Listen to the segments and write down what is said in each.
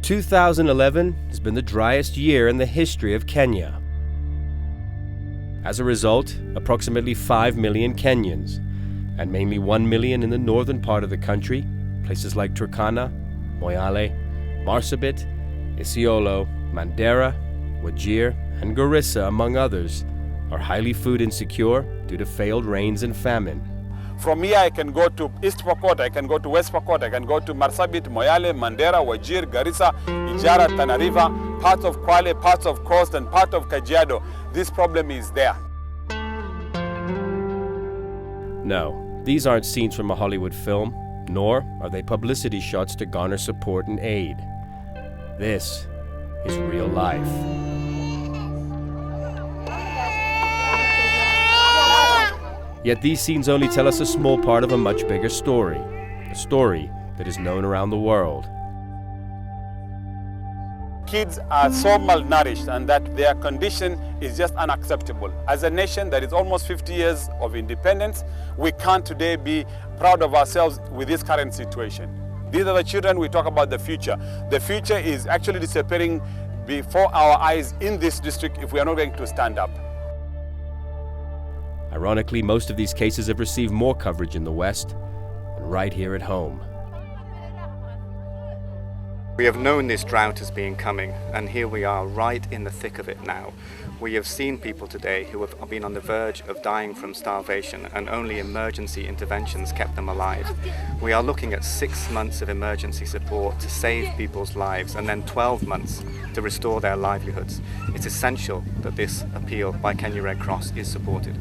2011 has been the driest year in the history of Kenya. As a result, approximately 5 million Kenyans, and mainly 1 million in the northern part of the country, places like Turkana, Moyale, Marsabit, Isiolo, Mandera, Wajir, and Garissa, among others, are highly food insecure due to failed rains and famine. From here I can go to East Pokot, I can go to West Pokot, I can go to Marsabit, Moyale, Mandera, Wajir, Garissa, Ijara, Tana River, parts of Kwale, parts of Coast, and part of Kajiado. This problem is there. No, these aren't scenes from a Hollywood film, nor are they publicity shots to garner support and aid. This is real life. Yet these scenes only tell us a small part of a much bigger story, a story that is known around the world. Kids are so malnourished and that their condition is just unacceptable. As a nation that is almost 50 years of independence, we can't today be proud of ourselves with this current situation. These are the children. We talk about the future. The future is actually disappearing before our eyes in this district if we are not going to stand up. Ironically, most of these cases have received more coverage in the West and right here at home. We have known this drought has been coming, and here we are right in the thick of it now. We have seen people today who have been on the verge of dying from starvation, and only emergency interventions kept them alive. We are looking at 6 months of emergency support to save people's lives, and then 12 months to restore their livelihoods. It's essential that this appeal by Kenya Red Cross is supported.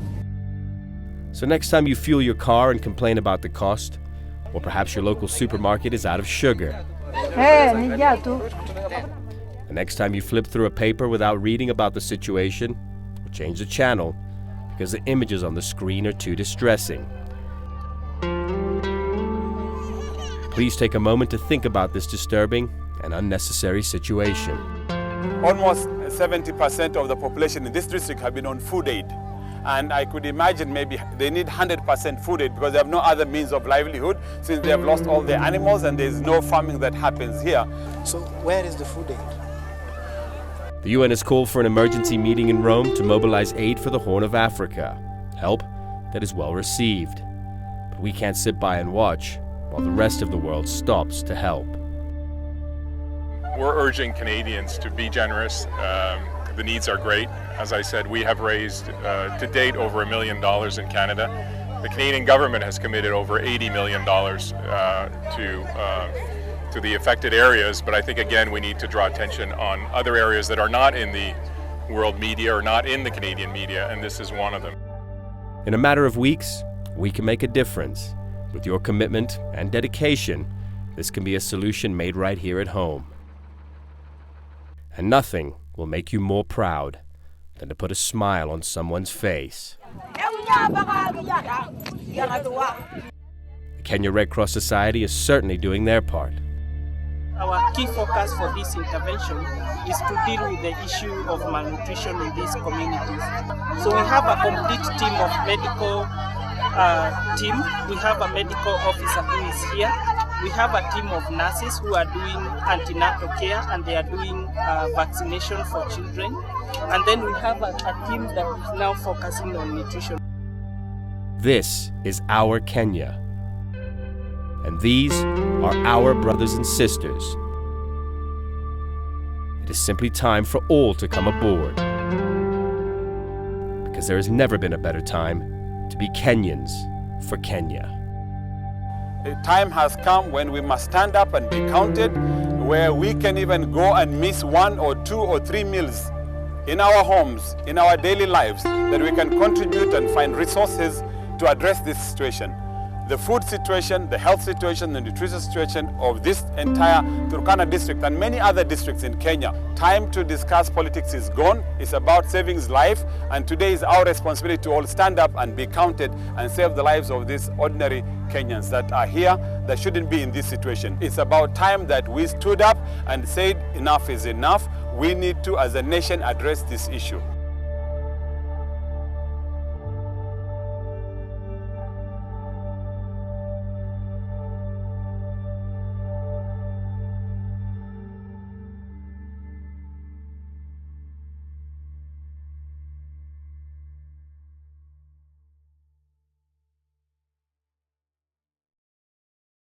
So next time you fuel your car and complain about the cost, or perhaps your local supermarket is out of sugar. The next time you flip through a paper without reading about the situation, or change the channel because the images on the screen are too distressing. Please take a moment to think about this disturbing and unnecessary situation. Almost 70% of the population in this district have been on food aid. And I could imagine maybe they need 100% food aid because they have no other means of livelihood since they have lost all their animals and there is no farming that happens here. So where is the food aid? The UN has called for an emergency meeting in Rome to mobilize aid for the Horn of Africa, help that is well received. But we can't sit by and watch while the rest of the world stops to help. We're urging Canadians to be generous. The needs are great. As I said, we have raised to date over $1 million in Canada. The Canadian government has committed over $80 million to the affected areas, but I think again we need to draw attention on other areas that are not in the world media or not in the Canadian media, and this is one of them. In a matter of weeks, we can make a difference. With your commitment and dedication, this can be a solution made right here at home. And nothing will make you more proud than to put a smile on someone's face. The Kenya Red Cross Society is certainly doing their part. Our key focus for this intervention is to deal with the issue of malnutrition in these communities. So we have a complete team of medical team. We have a medical officer who is here. We have a team of nurses who are doing antenatal care and they are doing vaccination for children. And then we have a team that is now focusing on nutrition. This is our Kenya. And these are our brothers and sisters. It is simply time for all to come aboard. Because there has never been a better time to be Kenyans for Kenya. The time has come when we must stand up and be counted, where we can even go and miss 1 or 2 or 3 meals in our homes, in our daily lives, that we can contribute and find resources to address this situation. The food situation, the health situation, the nutrition situation of this entire Turkana district and many other districts in Kenya. Time to discuss politics is gone. It's about saving life, and today is our responsibility to all stand up and be counted and save the lives of these ordinary Kenyans that are here that shouldn't be in this situation. It's about time that we stood up and said enough is enough. We need to, as a nation, address this issue.